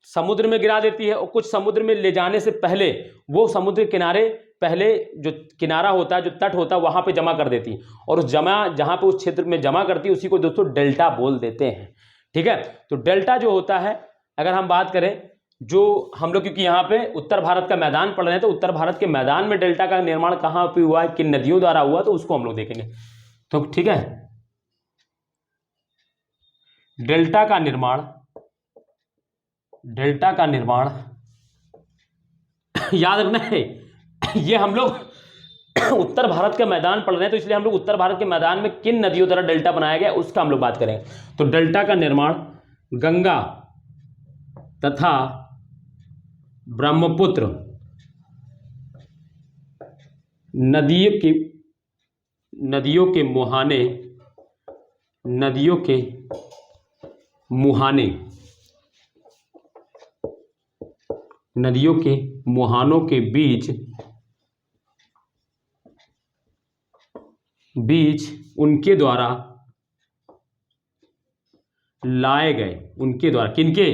समुद्र में गिरा देती है, और कुछ समुद्र में ले जाने से पहले वो समुद्र किनारे पहले जो किनारा होता है, जो तट होता है, वहां पे जमा कर देती है, और उस जहां पे उस क्षेत्र में जमा करती है उसी को दोस्तों डेल्टा बोल देते हैं। ठीक है, तो डेल्टा जो होता है, अगर हम बात करें, जो हम लोग क्योंकि यहाँ पे उत्तर भारत का मैदान पढ़ रहे हैं, तो उत्तर भारत के मैदान में डेल्टा का निर्माण कहाँ पे हुआ है, किन नदियों द्वारा हुआ, तो उसको हम लोग देखेंगे। तो ठीक है, डेल्टा का निर्माण याद रखना है, ये हम लोग उत्तर भारत के मैदान पढ़ रहे हैं, तो इसलिए हम लोग उत्तर भारत के मैदान में किन नदियों द्वारा डेल्टा बनाया गया उसका हम लोग बात करेंगे। तो डेल्टा का निर्माण गंगा तथा ब्रह्मपुत्र नदियों के मुहानों के बीच बीच उनके द्वारा लाए गए, उनके द्वारा किनके,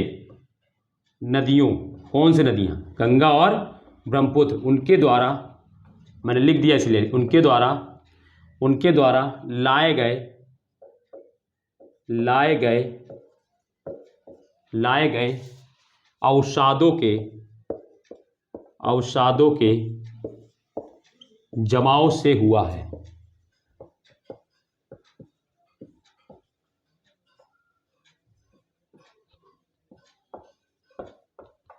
नदियों, कौन से नदियां, गंगा और ब्रह्मपुत्र, उनके द्वारा, मैंने लिख दिया इसलिए, उनके द्वारा लाए गए अवसादों के जमाव से हुआ है।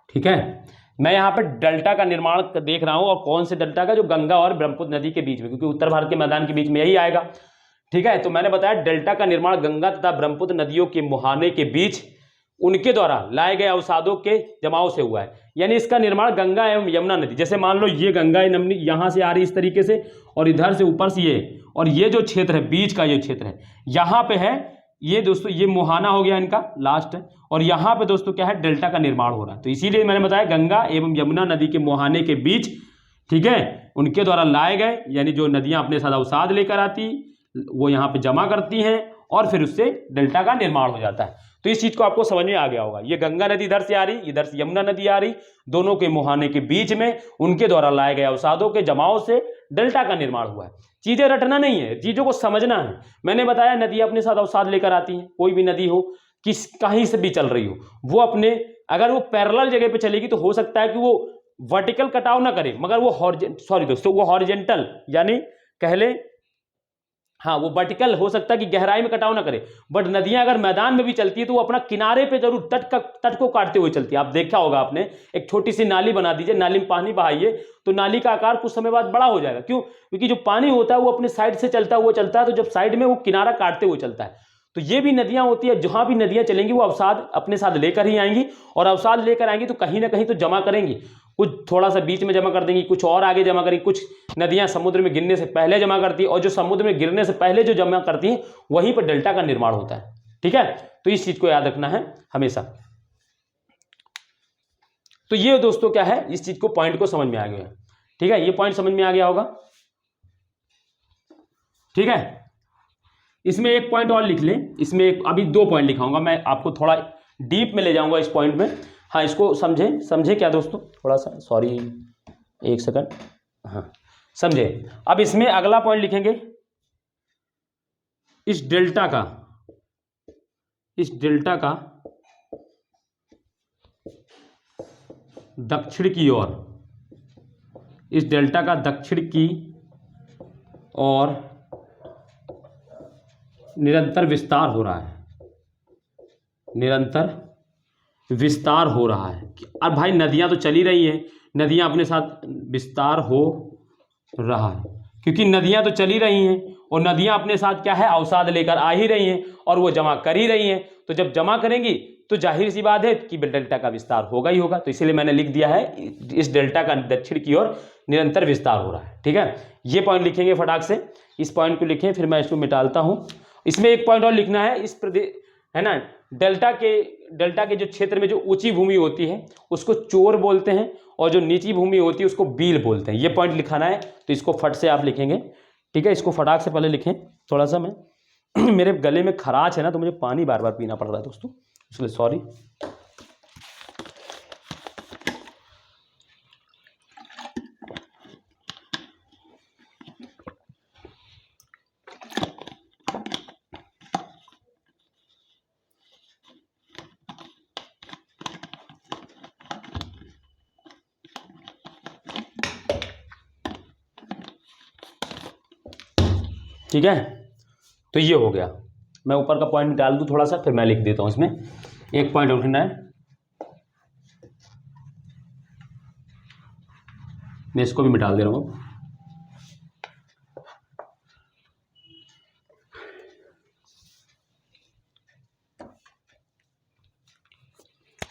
ठीक है, मैं यहाँ पे डेल्टा का निर्माण देख रहा हूं, और कौन से डेल्टा का, जो गंगा और ब्रह्मपुत्र नदी के बीच में, क्योंकि उत्तर भारत के मैदान के बीच में यही आएगा। ठीक है, तो मैंने बताया डेल्टा का निर्माण गंगा तथा ब्रह्मपुत्र नदियों के मुहाने के बीच उनके द्वारा लाए गए अवसादों के जमाव से हुआ है। यानी इसका निर्माण गंगा एवं यमुना नदी, जैसे मान लो ये गंगा यहां से आ रही इस तरीके से, और इधर से ऊपर से ये, और ये जो क्षेत्र है बीच का, ये क्षेत्र है यहां पे है, ये दोस्तों ये मुहाना हो गया इनका लास्ट, और यहाँ पे दोस्तों क्या है, डेल्टा का निर्माण हो रहा है। तो इसीलिए मैंने बताया गंगा एवं यमुना नदी के मुहाने के बीच, ठीक है, उनके द्वारा लाए गए, यानी जो नदियां अपने साथ अवसाद लेकर आती, वो यहाँ पे जमा करती हैं, और फिर उससे डेल्टा का निर्माण हो जाता है। तो इस चीज को आपको समझ में आ गया होगा। ये गंगा नदी इधर से आ रही, इधर से यमुना नदी आ रही, दोनों के मुहाने के बीच में उनके द्वारा लाए गए अवसादों के जमाव से डेल्टा का निर्माण हुआ है। चीजें रटना नहीं है, चीजों को समझना है। मैंने बताया नदी अपने साथ अवसाद लेकर आती है, कोई भी नदी हो, किस कहीं से भी चल रही हो, वो अपने, अगर वो पैरेलल जगह पे चलेगी तो हो सकता है कि वो वर्टिकल कटाव ना करे, मगर वो वो हॉरिजेंटल, यानी कह ले, हाँ, वो वर्टिकल हो सकता है कि गहराई में कटाव ना करे। बट नदियां अगर मैदान में भी चलती है तो वो अपना किनारे पे जरूर तट को काटते हुए चलती है। आप देखा होगा आपने, एक छोटी सी नाली बना दीजिए, नाली में पानी बहाइए तो नाली का आकार कुछ समय बाद बड़ा हो जाएगा। क्यों? क्योंकि जो पानी होता है वो अपने साइड से चलता हुआ चलता है, तो जब साइड में वो किनारा काटते हुए चलता है। तो ये भी नदियां होती है, जहां भी नदियां चलेंगी वो अवसाद अपने साथ लेकर ही आएंगी, और अवसाद लेकर आएंगी तो कहीं ना कहीं तो जमा करेंगी। कुछ थोड़ा सा बीच में जमा कर देंगी, कुछ और आगे जमा करेंगी, कुछ नदियां समुद्र में गिरने से पहले जमा करती है, और जो समुद्र में गिरने से पहले जो जमा करती है वहीं पर डेल्टा का निर्माण होता है। ठीक है, तो इस चीज को याद रखना है हमेशा। तो ये दोस्तों क्या है, इस चीज को, पॉइंट को समझ में आ गया। ठीक है, ये पॉइंट समझ में आ गया होगा। ठीक है, इसमें एक पॉइंट और लिख लें, इसमें अभी 2 पॉइंट लिखाऊंगा, मैं आपको थोड़ा डीप में ले जाऊंगा इस पॉइंट में। हाँ, इसको समझे क्या दोस्तों, थोड़ा सा, सॉरी 1 सेकंड, हाँ समझे। अब इसमें अगला पॉइंट लिखेंगे, इस डेल्टा का दक्षिण की ओर, इस डेल्टा का दक्षिण की ओर निरंतर विस्तार हो रहा है, अब भाई नदियां तो चली रही हैं, नदियां अपने साथ विस्तार हो रहा है, क्योंकि नदियां तो चली रही हैं और नदियां अपने साथ क्या है, अवसाद लेकर आ ही रही हैं और वो जमा कर ही रही हैं। तो जब जमा करेंगी तो जाहिर सी बात है कि डेल्टा का विस्तार होगा ही होगा। तो इसीलिए मैंने लिख दिया है, इस डेल्टा का दक्षिण की ओर निरंतर विस्तार हो रहा है। ठीक है, ये पॉइंट लिखेंगे फटाक से, इस पॉइंट को लिखें, फिर मैं इसको मिटाता हूं। इसमें एक पॉइंट और लिखना है, इस प्रदेश है ना, डेल्टा के जो क्षेत्र में जो ऊंची भूमि होती है उसको चोर बोलते हैं, और जो नीची भूमि होती है उसको बील बोलते हैं। ये पॉइंट लिखाना है, तो इसको फट से आप लिखेंगे। ठीक है, इसको फटाक से पहले लिखें। थोड़ा सा मैं मेरे गले में खराश है ना, तो मुझे पानी बार बार पीना पड़ रहा है दोस्तों, इसलिए सॉरी। ठीक है, तो ये हो गया। मैं ऊपर का पॉइंट डाल दूं थोड़ा सा, फिर मैं लिख देता हूं। इसमें एक पॉइंट और लिखना है, मैं इसको भी मिटा दे रहा हूं।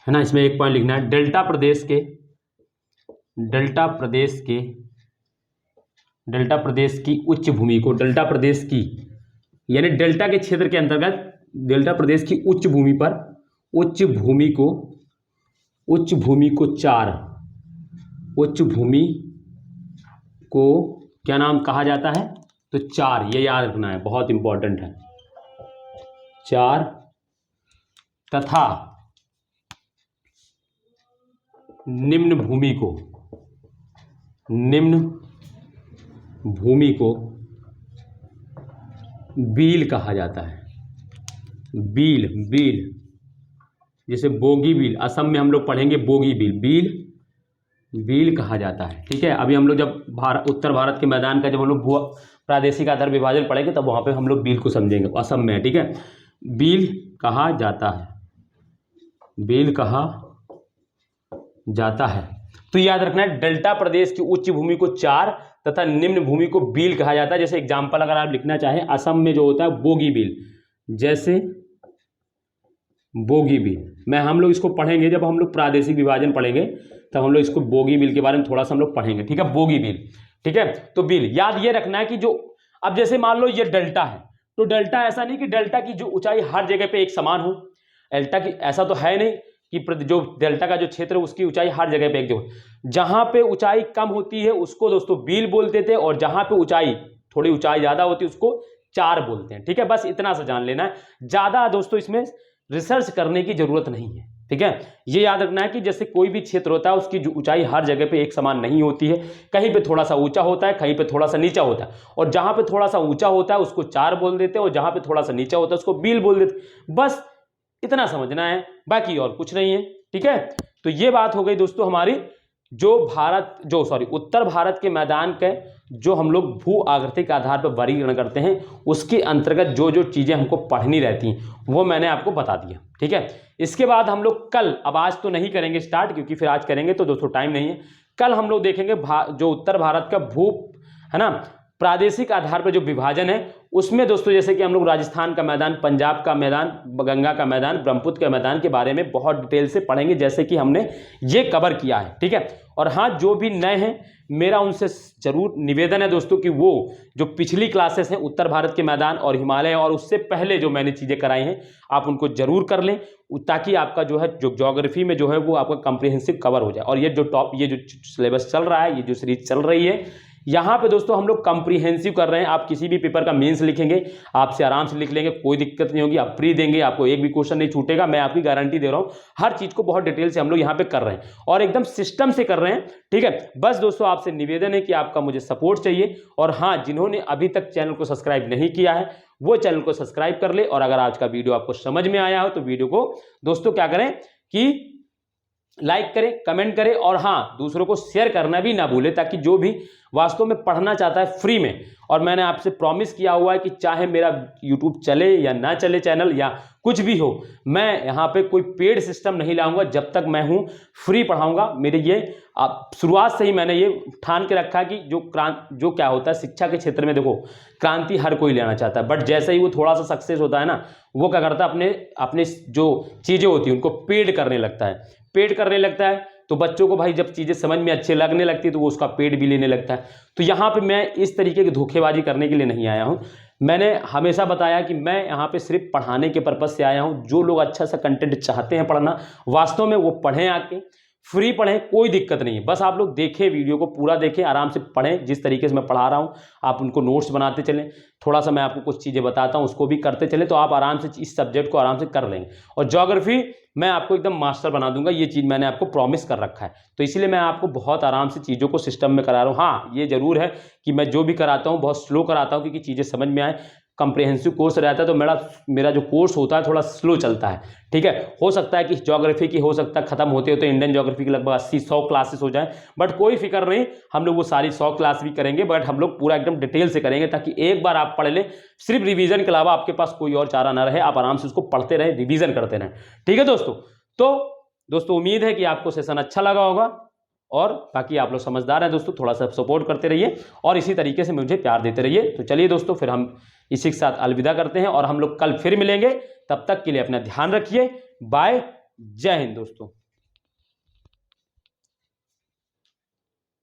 है ना, इसमें एक पॉइंट लिखना है, डेल्टा प्रदेश की उच्च भूमि को, डेल्टा प्रदेश की यानी डेल्टा के क्षेत्र के अंतर्गत डेल्टा प्रदेश की उच्च भूमि को क्या नाम कहा जाता है? तो तो 4 ये याद रखना है, बहुत इंपॉर्टेंट है। 4 तथा निम्न भूमि को बील कहा जाता है। बील जैसे बोगी बील, असम में हम लोग पढ़ेंगे बोगी बील कहा जाता है। ठीक है, अभी हम लोग जब उत्तर भारत के मैदान का जब हम लोग भू प्रादेशिक आधार विभाजन पढ़ेंगे तब वहाँ पे हम लोग बील को समझेंगे, असम में है। ठीक है, बील कहा जाता है। तो याद रखना है, डेल्टा प्रदेश की उच्च भूमि को 4 तथा निम्न भूमि को बील कहा जाता है। जैसे एग्जाम्पल अगर आप लिखना चाहें, असम में जो होता है बोगी बील, जैसे बोगी बील, हम लोग इसको पढ़ेंगे जब हम लोग प्रादेशिक विभाजन पढ़ेंगे तब हम लोग इसको बोगी बील के बारे में थोड़ा सा हम लोग पढ़ेंगे। ठीक है, बोगी बील। ठीक है, तो बील याद ये रखना है कि जो अब जैसे मान लो ये डेल्टा है, तो डेल्टा ऐसा नहीं कि डेल्टा की जो ऊंचाई हर जगह पे एक समान हो। डेल्टा की ऐसा तो है नहीं कि जो डेल्टा का जो क्षेत्र है उसकी ऊंचाई हर जगह पे एक जो, जहां पे ऊंचाई कम होती है उसको दोस्तों बील बोलते थे, और जहां पे थोड़ी ऊंचाई ज्यादा होती है उसको 4 बोलते हैं। ठीक है, बस इतना सा जान लेना है, ज्यादा दोस्तों इसमें रिसर्च करने की जरूरत नहीं है। ठीक है, ये याद रखना है कि जैसे कोई भी क्षेत्र होता है उसकी जो ऊंचाई हर जगह पे एक समान नहीं होती है, कहीं पे थोड़ा सा ऊंचा होता है, कहीं पे थोड़ा सा नीचा होता है, और जहां पे थोड़ा सा ऊंचा होता है उसको 4 बोल देते हैं, और जहां पे थोड़ा सा नीचा होता है उसको बील बोल देते। बस इतना समझना है, बाकी और कुछ नहीं है। ठीक है, तो ये बात हो गई दोस्तों हमारी उत्तर भारत के मैदान के जो हम लोग भू आकृति के आधार पर वर्गीकरण करते हैं उसके अंतर्गत जो जो चीजें हमको पढ़नी रहती हैं वो मैंने आपको बता दिया। ठीक है, इसके बाद हम लोग कल, अब आज तो नहीं करेंगे स्टार्ट क्योंकि फिर आज करेंगे तो दोस्तों टाइम नहीं है, कल हम लोग देखेंगे जो उत्तर भारत का भू है ना प्रादेशिक आधार पर जो विभाजन है उसमें दोस्तों जैसे कि हम लोग राजस्थान का मैदान, पंजाब का मैदान, गंगा का मैदान, ब्रह्मपुत्र के मैदान के बारे में बहुत डिटेल से पढ़ेंगे जैसे कि हमने ये कवर किया है। ठीक है, और हाँ जो भी नए हैं मेरा उनसे जरूर निवेदन है दोस्तों कि वो जो पिछली क्लासेस हैं उत्तर भारत के मैदान और हिमालय और उससे पहले जो मैंने चीज़ें कराई हैं आप उनको जरूर कर लें, ताकि आपका जो है जो ज्योग्राफी में जो है वो आपका कॉम्प्रिहेंसिव कवर हो जाए। और ये जो सिलेबस चल रहा है, ये जो सीरीज चल रही है, यहाँ पे दोस्तों हम लोग कॉम्प्रिहेंसिव कर रहे हैं। आप किसी भी पेपर का मेंस लिखेंगे आपसे आराम से लिख लेंगे, कोई दिक्कत नहीं होगी, आप प्री देंगे आपको एक भी क्वेश्चन नहीं छूटेगा, मैं आपकी गारंटी दे रहा हूँ। हर चीज़ को बहुत डिटेल से हम लोग यहाँ पे कर रहे हैं और एकदम सिस्टम से कर रहे हैं। ठीक है, बस दोस्तों आपसे निवेदन है कि आपका मुझे सपोर्ट चाहिए, और हाँ जिन्होंने अभी तक चैनल को सब्सक्राइब नहीं किया है वो चैनल को सब्सक्राइब कर ले। और अगर आज का वीडियो आपको समझ में आया हो तो वीडियो को दोस्तों क्या करें कि लाइक करें, कमेंट करें, और हाँ दूसरों को शेयर करना भी ना भूलें, ताकि जो भी वास्तव में पढ़ना चाहता है फ्री में, और मैंने आपसे प्रॉमिस किया हुआ है कि चाहे मेरा यूट्यूब चले या ना चले चैनल या कुछ भी हो, मैं यहाँ पे कोई पेड सिस्टम नहीं लाऊंगा, जब तक मैं हूँ फ्री पढ़ाऊंगा। मेरे ये शुरुआत से ही मैंने ये ठान के रखा कि जो क्या होता है शिक्षा के क्षेत्र में, देखो क्रांति हर कोई लेना चाहता है, बट जैसे ही वो थोड़ा सा सक्सेस होता है ना, वो क्या करता है अपने जो चीज़ें होती हैं उनको पेड करने लगता है। तो बच्चों को भाई जब चीज़ें समझ में अच्छे लगने लगती है तो वो उसका पेड भी लेने लगता है। तो यहाँ पे मैं इस तरीके की धोखेबाजी करने के लिए नहीं आया हूँ। मैंने हमेशा बताया कि मैं यहाँ पे सिर्फ पढ़ाने के पर्पज़ से आया हूँ। जो लोग अच्छा सा कंटेंट चाहते हैं पढ़ना, वास्तव में वो पढ़ें, आके फ्री पढ़ें, कोई दिक्कत नहीं है। बस आप लोग देखें, वीडियो को पूरा देखें, आराम से पढ़ें। जिस तरीके से मैं पढ़ा रहा हूँ आप उनको नोट्स बनाते चलें, थोड़ा सा मैं आपको कुछ चीज़ें बताता हूँ उसको भी करते चलें, तो आप आराम से इस सब्जेक्ट को आराम से कर लेंगे। और ज्योग्राफी मैं आपको एकदम मास्टर बना दूंगा, ये चीज़ मैंने आपको प्रॉमिस कर रखा है। तो इसीलिए मैं आपको बहुत आराम से चीज़ों को सिस्टम में करा रहा हूँ। हाँ ये ज़रूर है कि मैं जो भी कराता हूँ बहुत स्लो कराता हूँ, क्योंकि चीज़ें समझ में आए। कॉम्प्रिहेंसिव कोर्स रहता है तो मेरा जो कोर्स होता है थोड़ा स्लो चलता है। ठीक है, हो सकता है कि ज्योग्राफी की हो सकता है ख़त्म होते तो इंडियन ज्योग्राफी की लगभग 80-100 क्लासेस हो जाए, बट कोई फिक्र नहीं, हम लोग वो सारी 100 क्लास भी करेंगे, बट हम लोग पूरा एकदम डिटेल से करेंगे, ताकि एक बार आप पढ़ लें, सिर्फ रिवीजन के अलावा आपके पास कोई और चारा ना रहे, आप आराम से उसको पढ़ते रहें, रिवीजन करते रहें। ठीक है दोस्तों, तो दोस्तों उम्मीद है कि आपको सेशन अच्छा लगा होगा, और बाकी आप लोग समझदार हैं दोस्तों, थोड़ा सा सपोर्ट करते रहिए और इसी तरीके से मुझे प्यार देते रहिए। तो चलिए दोस्तों, फिर हम इसी के साथ अलविदा करते हैं और हम लोग कल फिर मिलेंगे। तब तक के लिए अपना ध्यान रखिए। बाय, जय हिंद दोस्तों।